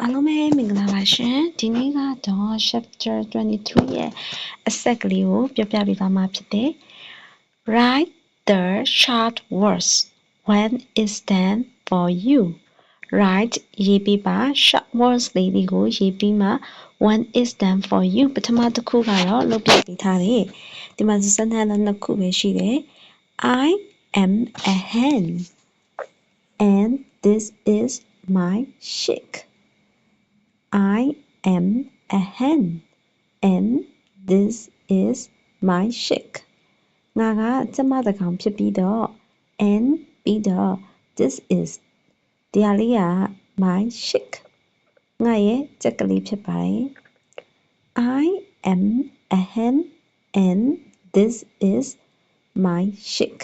အားလုံးပဲမင်္ဂလာပါရှင်ဒီနေ့ကတော့ chapter 23ရဲ့အဆက်ကလေးကိုပြောပြပေးသွားမှာဖြစ်တယ် Write the short words when it stands for you Write ရေးပြီးပါ short words လေးတွေကိုရေးပြီးမှ when it stands for you ပထမတစ်ခုကတော့လုပ်ပြပေးထားတယ်ဒီမှာ sentence နှစ်ခုပဲရှိတယ် I am a hen and this is my chick I am a hen and this is my chick ငါကကျမတစ်ကောင်ဖြစ်ပြီးတော့ and ပြီးတော့ this is တရားလေးက my chick ငါရဲ့ကြက်ကလေးဖြစ်ပါတယ် I am a hen and this is my chick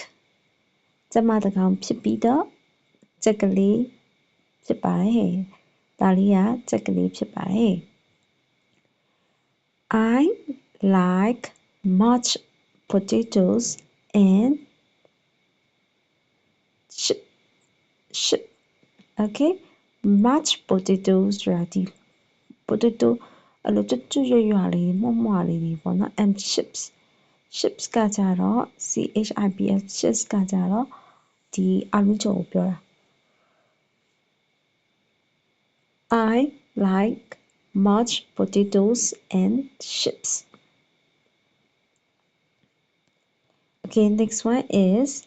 ကျမတစ်ကောင်ဖြစ်ပြီးတော့ကြက်ကလေးဖြစ်ပါတယ်ဒါလေးကကြက်ကလေးဖြစ်ပါတယ် I like mashed potatoes and chip okay mashed potatoes ဆိုတာဒီ potato အဲ့လိုကျွတ်ရွရွလေးမွမွလေးတွေပေါ့နော် and chips ကကြတော့ chips chips ကကြတော့ဒီအာလူးကြော်ကိုပြောတာ I like mashed potatoes and chips. Okay, next one is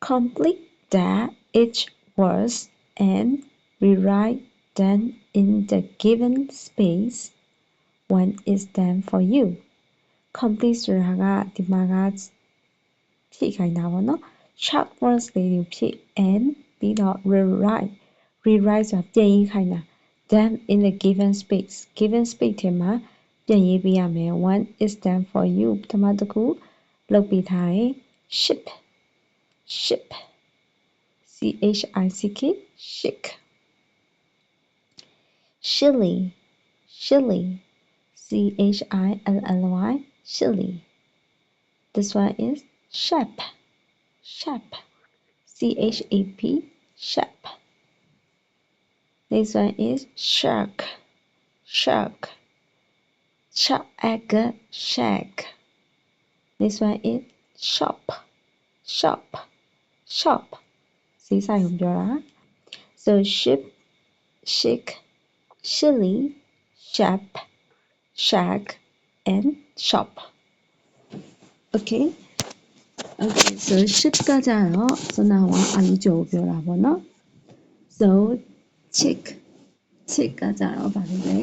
complete each words and rewrite them in the given space when it's done for you. Complete ဆိုတာကဒီမှာကဖြည့်ခိုင်းတာပေါ့နော် short words လေးတွေဖြည့် and ပြီးတော့ rewrite ဆိုတာပြန်ရေးခိုင်းတာ them in the given space ထဲမှာပြန်ရေးပေးရမယ် one is done for you ပထမတစ်ခုလုပ်ပေးထားတယ် ship chick chick chilly chilly chilly this one is chap chap chap This one is shark. Shack. This one is shop. See sao không cho đó. So ship, chick, chilly, shop, shack, and shop. Okay. So ship ကကြတော့စနာဝါအလူကျော်ပြောတာပေါ့နော် So chick ကကြတော့ဗာလို့လဲ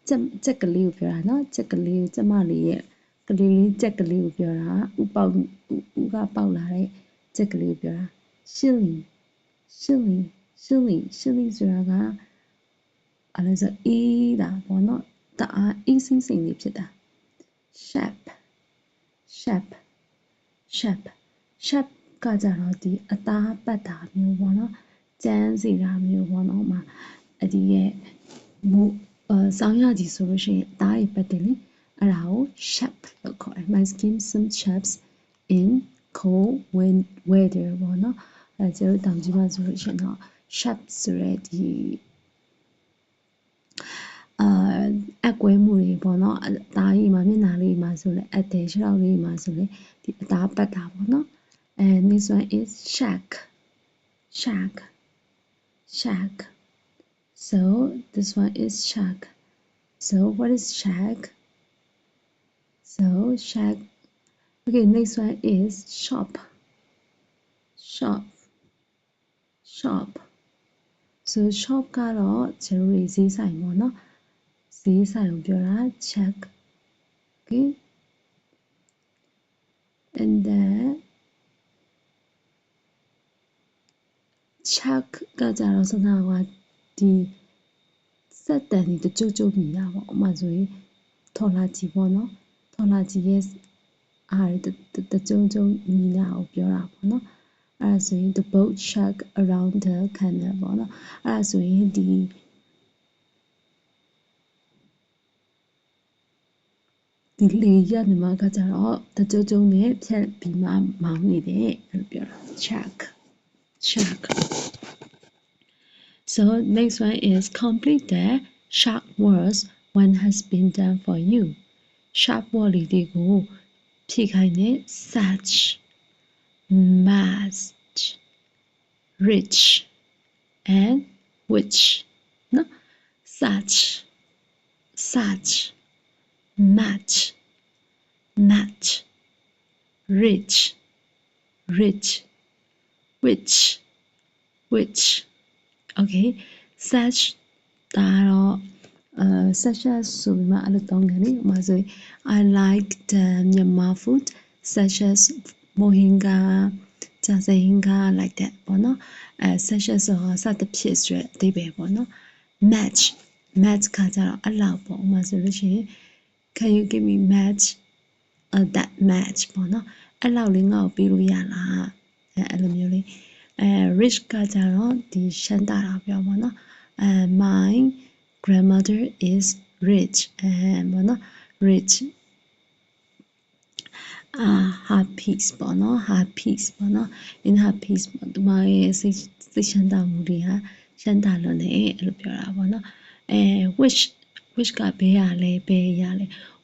ကြက်ကလေးကိုပြောတာเนาะကြက်ကလေးကျမလေးရဲ့ကလေးလေးကြက်ကလေးကိုပြောတာဥကပေါက်လာတဲ့ကြက်ကလေးကိုပြောတာ chilly ဆိုတာကအဲ့ဒါဆိုအေးတာပေါ့เนาะတအားအေးစိမ့်လေးဖြစ်တာ sharp ကကြတော့ဒီအသားပတ်တာမျိုးပေါ့เนาะကျန်းစီတာမျိုးပေါ့နော်မှာအဒီရဲ့ဆောင်းရကြီးဆိုလို့ရှိရင်အသားတွေပတ်တယ်လေအဲ့ဒါကို sharp လို့ခေါ်တယ် my skin some chaps in cold weather ပေါ့နော်အဲ့ကျတော့တောင်ကြီးမှာဆိုလို့ရှိရင်တော့ sharp ဆိုတဲ့ဒီအကွဲမှုတွေပေါ့နော်အသားကြီးမှာမျက်နှာလေးမှာဆိုလဲအသေးခြေထောက်လေးမှာဆိုလဲဒီအသားပတ်တာပေါ့နော်and this one is shack so this one is shack so what is shack okay next one is shop so shop ကတော့ကျွန်တော်တို့ဈေးဆိုင်ပေါ့နော်ဈေးဆိုင်ကိုပြောတာ check okay and then check ကကြတော့စနာကဒီစက်တန်တွေကြုတ်မိတာပေါ့ဥပမာဆိုရင်ထော်လာကြီးပေါ့နော်ထော်လာကြီးရဲ့အားတကြုံညီလာကိုပြောတာပေါ့နော်အဲ့ဒါဆိုရင် the boat check around the canal ပေါ့နော်အဲ့ဒါဆိုရင်ဒီလေရမြန်မာကကြတော့တကြုံနဲ့ဖြတ်ပြီးမှမောင်းနေတယ်လို့ပြောတာ check So next one is complete the sharp words one has been done for you. Sharp word လေးတွေကိုဖြည့်ခိုင်းတဲ့ such, much, rich, and which. No? Such, much, rich, which. Okay, such ဒါတော့ such as ဆိုပြီးမှအဲ့လိုတောင်းတယ်လေဥပမာဆိုရင် I like the Myanmar food such as mohinga ကြာစဟင်းကား like that ပေါ့နော်such as ဆိုတာစသဖြင့်ဆိုတဲ့အဓိပ္ပာယ်ပေါ့နော် match ခါကြတော့အဲ့လောက်ပေါ့ဥပမာဆိုလို့ရှိရင် can you give me match that match ပေါ့နော်အဲ့လောက်လေးငါ့ကိုပေးလို့ရလားအဲ့လိုမျိုးလေးrich ကကြတော့ဒီရှမ်းတာတာပြောပါတော့my grandmother is rich ပေါ့နော် rich her peace ပေါ့နော် her peace ပေါ့နော် in her peace သူမရဲ့စိတ်ရှမ်းတာမှုတွေဟာရှမ်းတာလွန်တယ်အဲ့လိုပြောတာပေါ့နော်which ကဘယ်ရလဲဥပ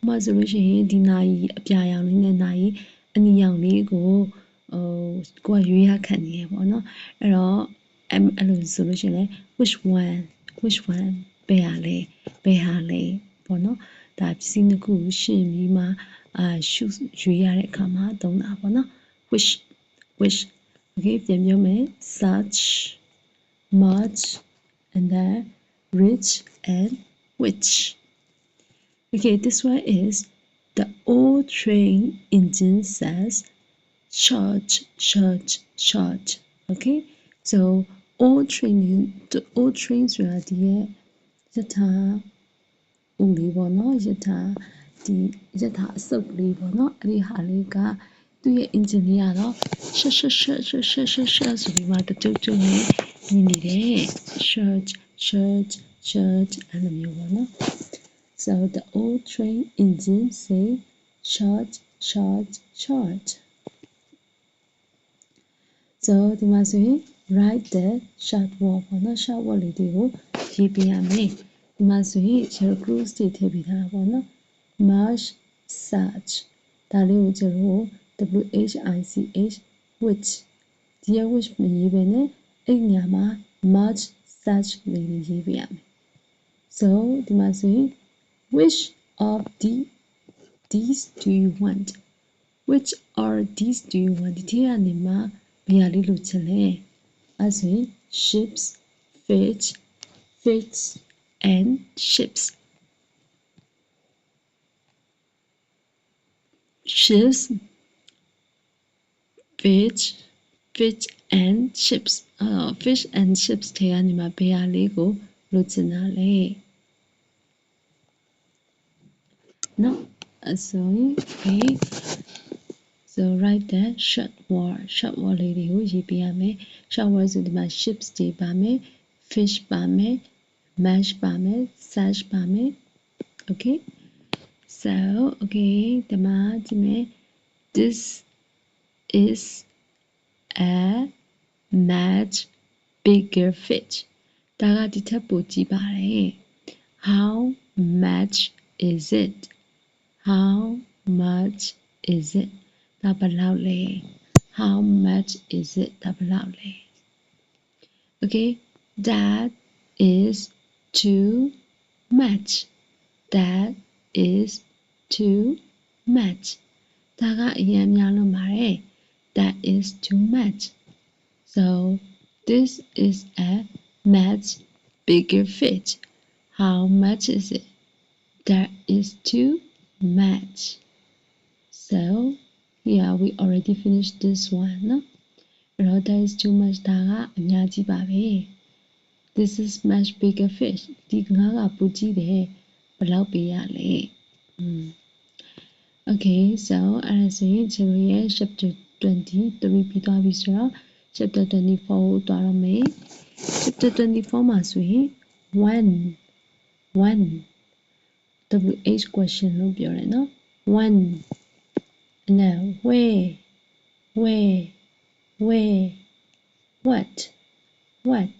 မာဆိုလို့ရှိရင်ဒီနာရီအပြာရောင်လေးနဲ့နာရီအနီရောင်လေးကိုကိုကရွေးရခံနေရပေါ့နော်အဲ့တော့အဲ့လိုဆိုလို့ရှိရင် which one ဘယ်ဟာလဲပေါ့နော်ဒါပစ္စည်းတစ်ခုရှင်းပြီးမှရှုရွေးရတဲ့အခါမှာသုံးတာပေါ့နော် which okay ပြန်ပြောမယ် such much and then rich and which. Okay, this one is the old train engine says charge. Okay, so old train ဆိုတာဒီရဲ့ယထာဦးလေးပေါ့နော်ယထာအစုပ်လေးပေါ့နော်အဲ့ဒီဟာလေးကသူ့ရဲ့ engine လေးကတော့ရှက်ဆိုပြီးမှတကြုတ်နဲ့မြင်နေတယ် church အဲ့လိုမျိုးပေါ့နော် so the old train engine say charge so ဒီမှာဆိုရင် write the short word ပေါ့နော် short word လေးတွေကိုရေးပြရမယ်ဒီမှာဆိုရင် short clues တွေထည့်ပေးထားတာပေါ့နော် much such ဒါလေးကိုကျွန်တော်တို့ WHICH which ဒီရဲ့ which မရေးဘဲနဲ့အဲ့ညမှာ much such လေးရေးပြရမယ် so ဒီမှာဆိုရင် which of these do you want which are these do you want ဒီထဲကနေမှာဘယ်ဟာလေးလိုချင်လဲအဲ့ဆိုရင် ships fish and ships fish and ships fish and ships ထဲကနေမှာဘယ်ဟာလေးကိုလိုချင်တာလဲ no so okay so write the short word လေးတွေကိုရေးပြရမယ် short word ဆိုဒီမှာ ships တွေပါမယ် fish ပါမယ် mash ပါမယ် sash ပါမယ် okay so okay ဒီမှာကြည့်မယ် this is a much bigger fish ဒါကဒီထက်ပိုကြီးပါတယ် how much is it ဒါဘယ်လောက်လဲ how much is it ဒါဘယ်လောက်လဲ okay that is too muchဒါကအရင်များလို့ပါတယ် that is too much so this is a much bigger fish how much is it that is too much so here we already finished this one no that is too much ဒါကအများကြီးပါပဲ this is much bigger fish ဒီငါးကပိုကြီးတယ်ဘယ်လောက်ပေးရလဲ okay so အဲ့ဒါဆိုရင်ကျွန်တော်ရဲ့ chapter 23ပြီးသွားပြီဆိုတော့ chapter 24ကိုသွားတော့မယ် chapter 24မှာဆိုရင် one WH question လို့ပြောတယ်နော် one now where what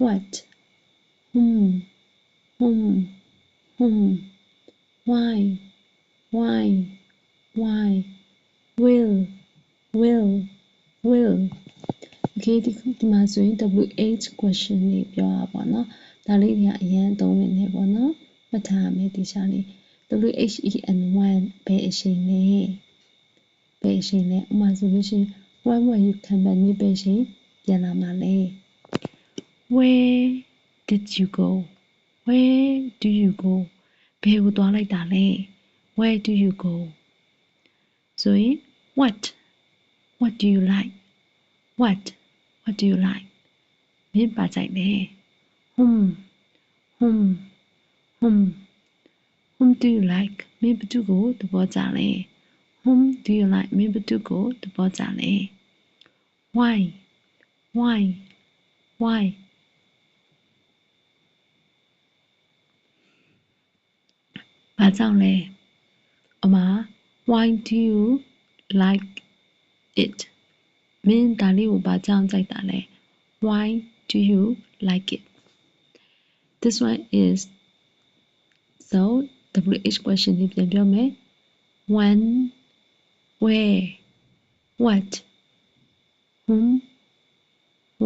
what whom why will okay ဒီမှာဆိုရင် WH question တွေပြောတာပေါ့နော်ဒါလေးတွေကအရင်သုံးဝင်နေပေါ့နော်မှတ်ထားရမယ်ဒီရှာလေး WHEN ဘယ်အချိန်လဲဥပမာဆိုလို့ရှိရင် when were you company ဘယ်အချိန်ပြန်လာမှာလဲ where did you go ဘယ်ကိုသွားလိုက်တာလဲ where do you go ဆိုရင် what do you like what do you like မင်းပါကြိုက်လဲ whom do you like မင်းဘသူကိုသဘောကျလဲ whom do you like မင်းဘသူကိုသဘောကျလဲ why ဘာကြောင့်လဲအမ why do you like it မင်းဒါလေးကိုဘာကြောင့်ကြိုက်တာလဲ why do you like it this one is so WH question တွေပြန်ပြောမယ် when where what whom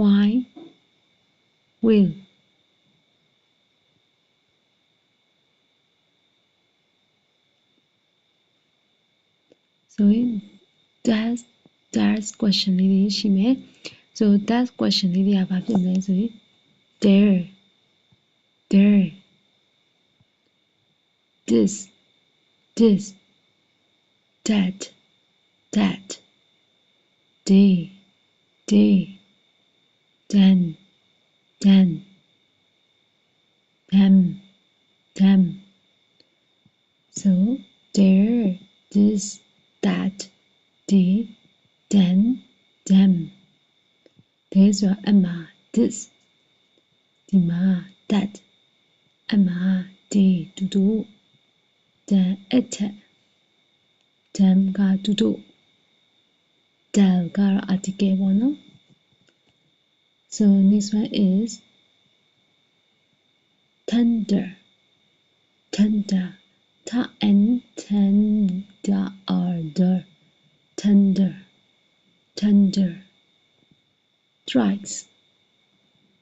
why will so that's question လေးတွေရှိမယ် so that question လေးတွေကဘာဖြစ်မလဲဆိုရင် there this that they then them so there this that they then them there's your Emma this ဒီမှာ that Emma they တူတူ then it them ကတူတူ del ကတော့ article ပေါ့နော် so next one is tender tender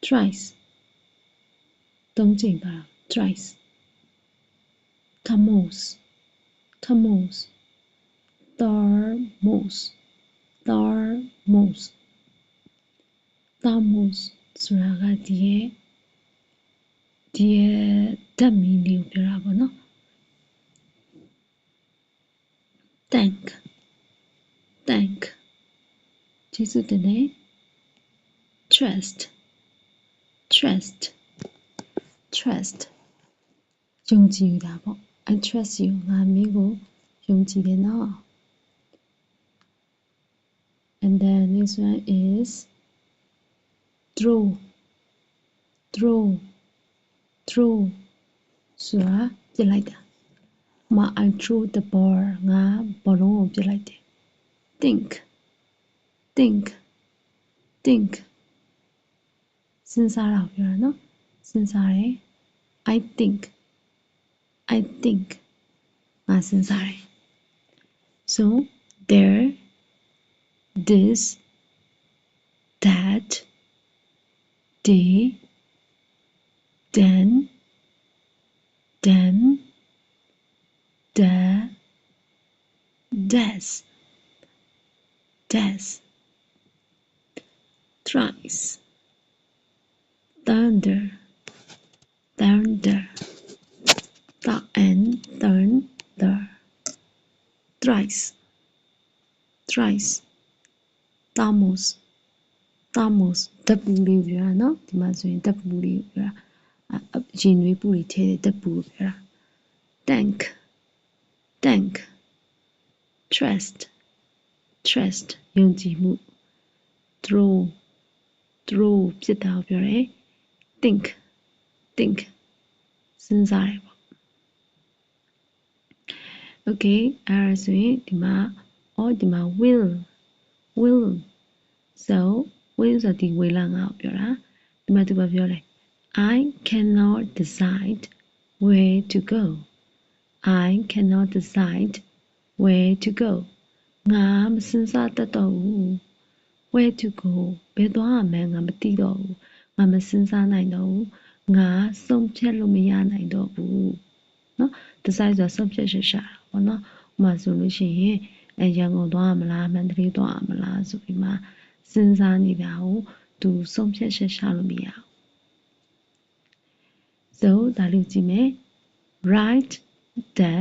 thrice သုံးချိန်ပါ thrice thermos ဆိုတာကဒီရဲ့ဓာတ်မီးလေးကိုပြောတာပေါ့နော် tank ကျေးဇူးတင်တယ် trust ယုံကြည်တာပေါ့ I trust you ငါမင်းကိုယုံကြည်တယ်နော် and then this one is throw ဆိုတာပြစ်လိုက်တာ I threw the ball ငါဘောလုံးကိုပြစ်လိုက်တယ် think စဉ်းစားတာကိုပြောတာနော်စဉ်းစားတယ် I think ငါစဉ်းစားတယ် so there this that they then them the that's thrice thunder and thunder thrice thermos ဓာတ်ပူလေးပြောတာနော်ဒီမှာဆိုရင်ဓာတ်ပူလေးပြောတာရေနွေးပူတွေထဲတဲ့ဓာတ်ပူကိုပြောတာ tank trust ယုံကြည်မှု throw ပြစ်တာကိုပြောတယ် think စဉ်းစားတယ်ပေါ့ okay အဲ့ဒါဆိုရင်ဒီမှာwill so will ဆိုဒီဝေလာငါကိုပြောတာ ဒီမှာသူကပြောတယ် I cannot decide where to go I cannot decide where to go ငါမစဉ်းစားတတ်တော့ဘူး where to go ဘယ်သွားရမလဲငါမသိတော့ဘူးငါမစဉ်းစားနိုင်တော့ဘူးငါဆုံးဖြတ်လို့မရနိုင်တော့ဘူးเนาะ decide ဆိုတာဆုံးဖြတ်ချက်ရှာတာပေါ့နော်ဥပမာဆိုလို့ရှိရင်ရန်ကုန်သွားရမလားမန္တလေးသွားရမလားဆိုပြီးမှစဉ်းစားနေတာကိုသူဆုံးဖြတ်ချက်ရှာလို့မရဘူး so ဒါလေးကြည့်မယ် write the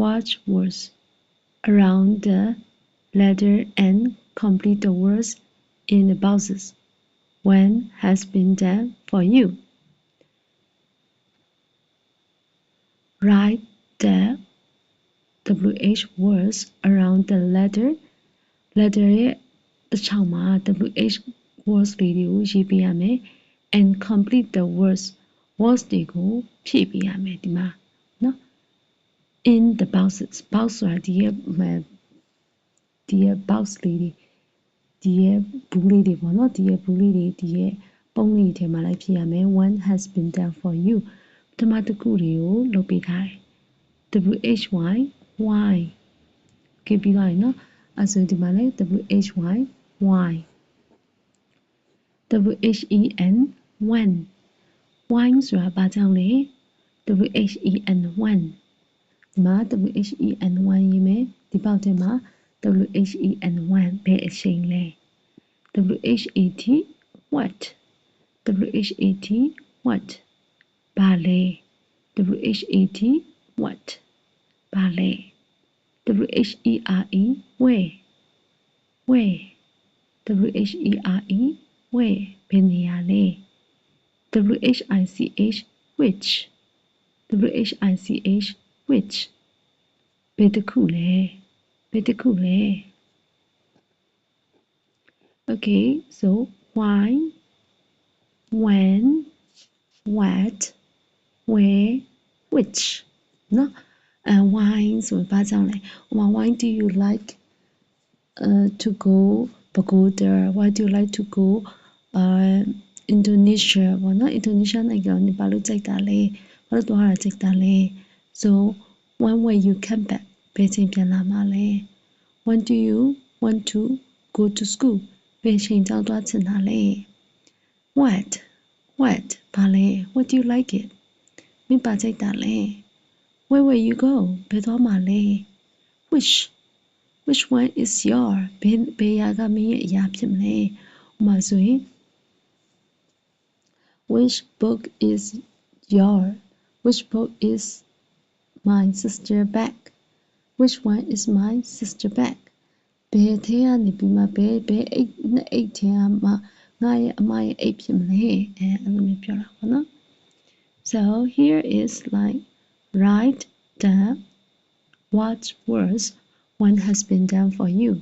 watch words around the letter and complete the words in the boxes when has been done for you write the WH words around the letter ရဲ့တစ်ချောင်းမှာ WH words လေးတွေကိုရေးပေးရမယ် and complete the words တွေကိုဖြည့်ပေးရမယ်ဒီမှာเนาะ in the boxes box ဆိုတာဒီရဲ့ box လေးတွေဒီရဲ့ဘူးလေးတွေပေါ့နော်ဒီရဲ့ဘူးလေးတွေဒီရဲ့ပုံးလေးထဲမှာလိုက်ဖြည့်ရမယ် one has been done for you ပထမတစ်ခုတွေကိုလုပ်ပေးထားတယ် WHY why ကြည့်ပြီးသွားရင်เนาะအဲဆိုဒီမှာလဲ WHY why WHEN when why ဆိုတာဘာကြောင့်လဲ WHEN when ဒီမှာ WHEN when ရေးမယ်ဒီပေါက်ထဲမှာ WHEN when ဘယ်အချိန်လဲ WHAT what WHAT what ဘာလဲ WHAT what ဘာလဲ WHERE where where WHERE where ဘယ်နေရာလဲ WHICH which WHICH which ဘယ်တစ်ခုလဲဘယ်တစ်ခုလဲ Okay so why when what where which နော်why ဆိုဘာကြောင့်လဲ why do you like to go Pagoda why do you like to go Indonesia ပေါ့နော် Indonesia နိုင်ငံကိုဘာလို့ကြိုက်တာလဲဘာလို့သွားတာကြိုက်တာလဲ so when will you come back ဘယ်ချိန်ပြန်လာမှာလဲ when do you want to go to school ဘယ်ချိန်ကျောင်းသွားချင်တာလဲ what ဘာလဲ what do you like it မင်းပါကြိုက်တာလဲ where will you go ဘယ်သွားမှာလဲ which one is your ဘယ်ရာကမင်းရဲ့အရာဖြစ်မလဲဥပမာဆိုရင် which book is your which book is my sister bag which one is my sister bag ဘယ်ထဲကနေပြီးမှဘယ်အိတ်နှစ်အိတ်ထဲမှာငါရဲ့အမရဲ့အိတ်ဖြစ်မလဲအဲ့လိုမျိုးပြောတာပေါ့နော် so here is like write the what words one has been done for you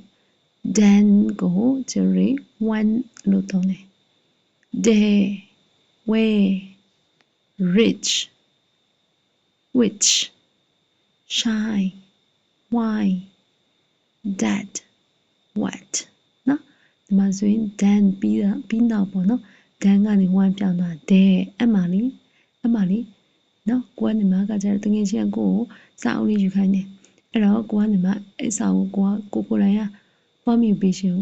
then go to read one လို့သုံးတယ် there where rich which shine why that what နော်ဒီမှာဆိုရင် then ပြီးနောက်ပေါ့နော် then ကနေ one ပြောင်းသွား there အဲ့မှာလေနော်ကိုကနေမှာကကြတော့တကယ်ချင်းကိုစာအုပ်လေးယူခိုင်းတယ်အဲ့တော့ကိုကနေမှာအဲ့စာအုပ်ကိုကိုယ်တိုင်ကဖွားမြူပေးရှင်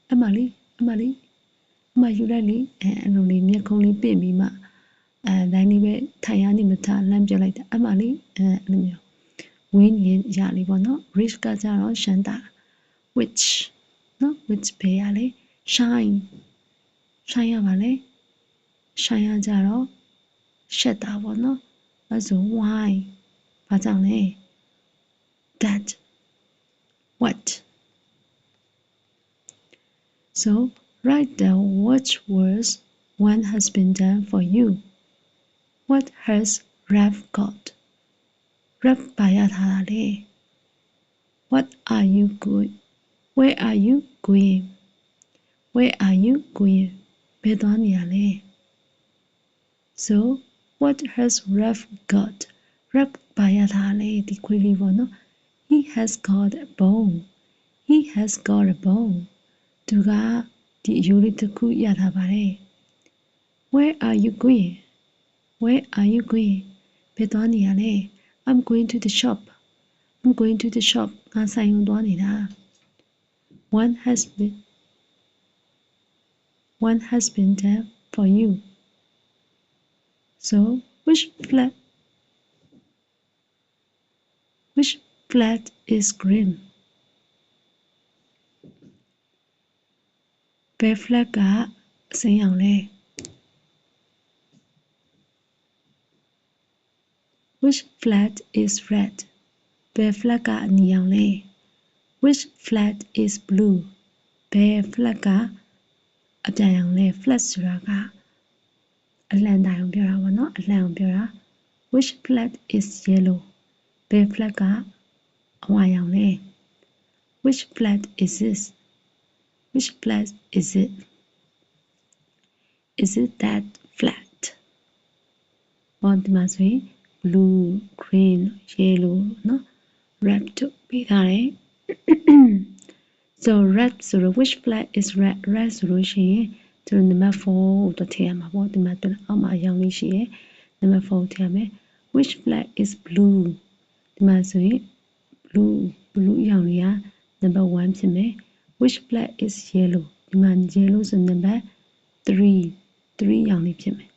အဲ့မှာလေအမယူလိုက်လေအဲ့လိုလေးမျက်ခုံးလေးပင့်ပြီးမှတိုင်းလေးပဲထိုင်ရနေမထားလမ်းပြလိုက်တာအမလေးအဲ့လိုမျိုးဝင်းရင်ရလေးပေါ့နော် rich ကကြတော့ရှမ်းတာ which နော် which ဘယ်ရလဲ shine ရပါလေ shine ရကြတော့ရှက်တာပေါ့နော်အဲ့ဆို why ဘာကြောင့်လဲ that what so write down which words one has been done for you what has Ralph got Ralph ဘာရထားတာလဲ what are you going where are you going ဘယ်သွားနေရလဲ so what has Ralph got Ralph ဘာရထားလဲဒီခွေးလေးပေါ့နော် he has got a bone သူက ဒီအယူလေးတစ်ခုရထားပါတယ် Where are you going Where are you going ဘယ်သွားနေရလဲ I'm going to the shop I'm going to the shop ငါဆိုင်ရုံသွားနေတာ One has been there for you So which flat is green ဘယ် flat ကအစိမ်းရောင်လဲ Which flat is red ဘယ် flat ကအနီရောင်လဲ Which flat is blue ဘယ် flat ကအပြာရောင်လဲ flat ဆိုတာကအလံတိုင်အောင်ပြောတာပေါ့နော်အလံအောင်ပြောတာ Which flat is yellow ဘယ် flat ကအဝါရောင်လဲ Which flat is this Which flat is it Is it that flat ဟောဒီမှာဆိုရင် blue green yellow နော် red တို့ပေးထားတယ် So red ဆိုတော့ which flat is red ဆိုလို့ရှိရင်သူတို့ number 4ကိုတော့ထည့်ရမှာပေါ့ဒီမှာသူအောက်မှာအရောင်လေးရှိရယ် number 4ကိုထည့်ရမယ် which flat is blue ဒီမှာဆိုရင် blue အရောင်လေးက number 1ဖြစ်မယ် which flat is yellow ဒီမှာ yellow ဆို number 3အရောင်လေးဖြစ်မယ်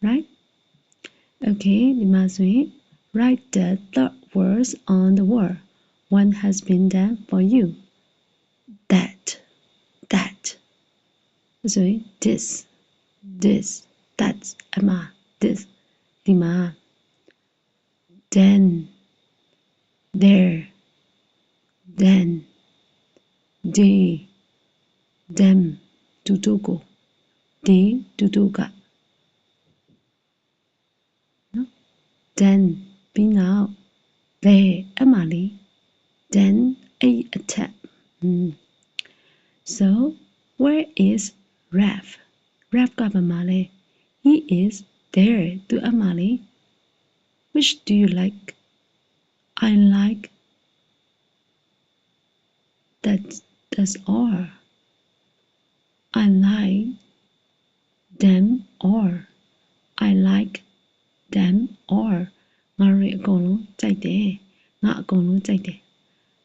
right okay ဒီမှာဆိုရင် write the third words on the wall one has been done for you that so this that's Emma this Dima then there then they them tutuko they tutuka no then be now they Emily then a attack So where is Raph? Raph ka ba male? He is there to Amali. Which do you like? I like that's all. I like them all. I like them all. ငါတို့အကုန်လုံးကြိုက်တယ်ငါအကုန်လုံးကြိုက်တယ်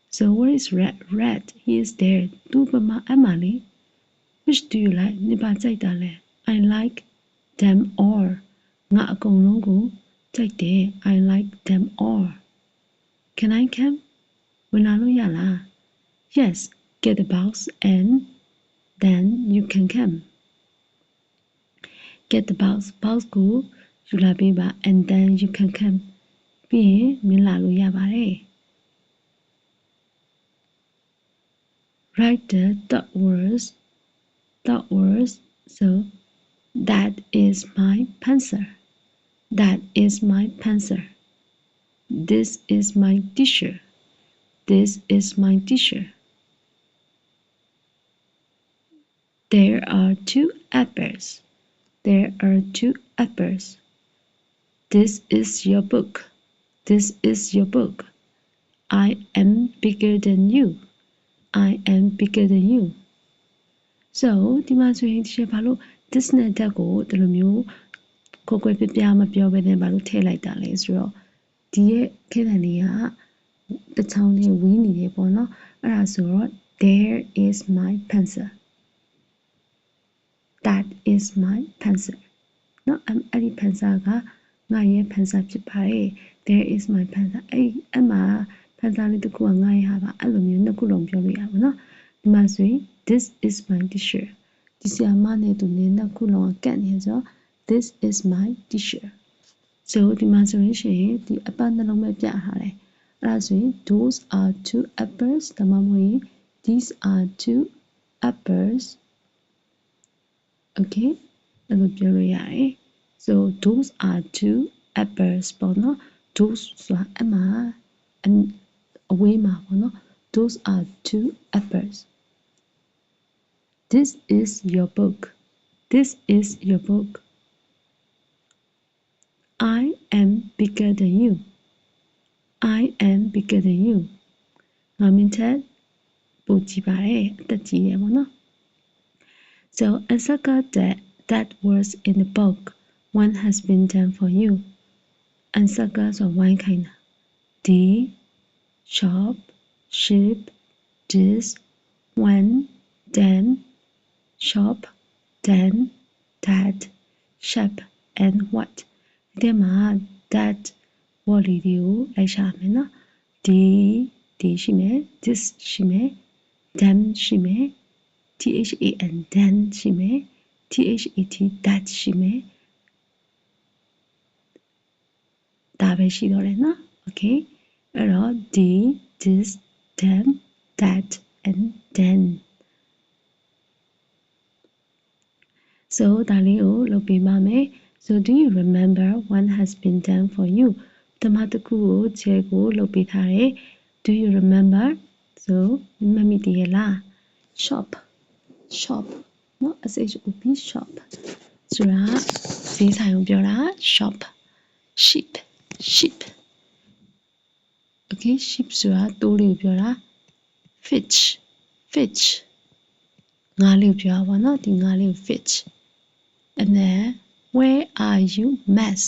So what is red? He is there. Tu bama Emily. Which do you like? Ni ba jai ta le. I like them all. Nga akong long ko jai de. I like them all. Can I come? Wala lo ya la. Yes. Get the box and then you can come. Get the box. Box ko yu la pi ba and then you can come. Pi yin min la lo ya ba le. Write the third words. So that is my pencil. That is my pencil. This is my teacher. This is my teacher. There are 2 apples. There are 2 apples. This is your book. This is your book. I am bigger than you. I am bigger than you. So ဒီမှာဆိုရင်ဒီချက်ဘာလို့ this နဲ့ that ကိုဒီလိုမျိုးကိုယ်ပြမပြောဘဲနဲ့ဘာလို့ထည့်လိုက်တာလဲဆိုတော့ဒီရဲ့ခဲတံလေးကတစ်ချောင်းလေးဝီးနေတယ်ပေါ့နော်အဲ့ဒါဆိုတော့ there is my pencil that is my pencil နော်အဲ့ဒီ pencil ကငါရဲ့ pencil ဖြစ်ပါတယ် there is my pencil အဲ့မှာ pencil လေးတစ်ခုကငါရဲ့ဟာပါအဲ့လိုမျိုးနှစ်ခုလုံးပြောလို့ရပါနော်ဒီမှာဆိုရင် this is my teacher ဒီဆရာမနဲ့သူနဲ့နှစ်ခုလုံးကတ်နေဆို this is my teacher so ဒီမှာဆိုရင်ဒီအပတ်နှလုံးပဲပြထားတယ်အဲ့ဒါဆိုရင် those are 2 apples ဒါမှမဟုတ်ရင် these are 2 apples okay အဲ့လိုပြောလို့ရတယ် so those are 2 apples ပေါ့နော် those ဆိုတာအမှအဝေးမှာပေါ့နော် those are 2 apples this is your book this is your book I am bigger than you I am bigger than you ငါမင်းထက်ပိုကြီးပါတယ်အသက်ကြီးတယ်ပေါ့နော် So answer that words in the book one has been done for you answer ဆိုဝိုင်းခိုင်းတာ D shop ship this one then shop then that shop and what ဒီမှာ that word လေးတွေကိုလိုက်ရှာမယ်နော် D ရှိမယ် this ရှိမယ် then ရှိမယ် THAN then ရှိမယ် THAT that ရှိမယ်ဒါပဲရှိတော့တယ်နော် okay အဲ့တော့ D this then that and then so ဒါလေးကိုလုပ်ပေးပါမယ် so do you remember one has been done for you ပထမတစ်ခုကိုခြေကိုလုပ်ပေးထားတယ် do you remember so မမိတည်ရလား shop နော် SHOP shop ဆိုတာဈေးဆိုင်ကိုပြောတာ shop sheep okay sheep ဆိုတာတိုးလေးကိုပြောတာ fish ငါးလေးကိုပြောတာပေါ့နော်ဒီငါးလေးကို fish and then where are you mass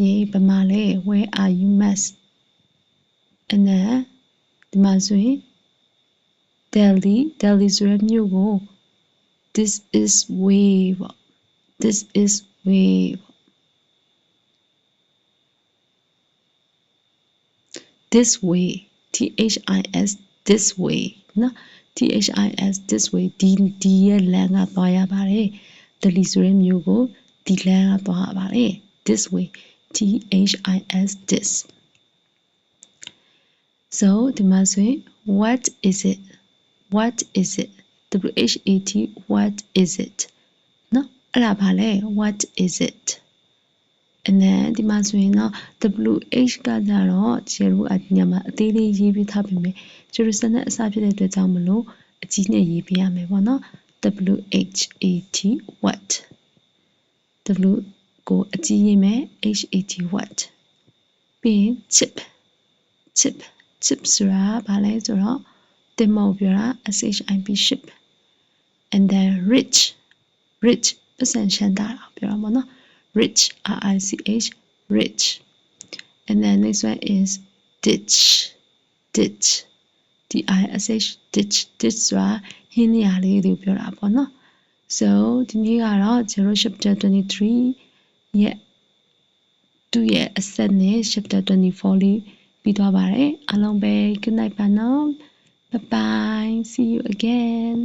ရေပမာလဲ where are you mass and then ဒီမှာဆိုရင် Delhi ဆိုရမြို့ကို this is way ပေါ့ this way THIS this way နော် THIS this way ဒီရဲ့လမ်းကသွားရပါတယ် Delhi ဆိုတဲ့မြို့ကိုဒီလမ်းကသွားရပါတယ် this way THIS this so ဒီမှာဆိုရင် what is it WHAT what is it နော်အဲ့ဒါဘာလဲ what is it and then ဒီမှာဆိုရင်တော့ WH ကကြတော့ကျတို့အညမှာအသေးလေးရေးပြထားပြီမယ်ကျတို့စနဲ့အစဖြစ်တဲ့အတွက်ကြောင့်မလို့အကြီးနဲ့ရေးပြရမယ်ပေါ့နော် WHAT what W ကိုအကြီးရေးမယ် HAT what ပြီးရင် chip ဆိုတာဘာလဲဆိုတော့တင်မောပြောတာ SHIP ship and then rich ပတ်စံရှမ်းတာပြောတာပေါ့နော်rich RICH rich and then next one is ditch DISH ditch ဆိုတာဟင်းနေရာလေးတွေပြောတာပေါ့နော် so ဒီနေ့ကတော့ chapter 23ရဲ့သူ့ရဲ့အဆက်နဲ့ chapter 24လေးပြီးသွားပါတယ်အားလုံးပဲ good night ပါနော်bye bye see you again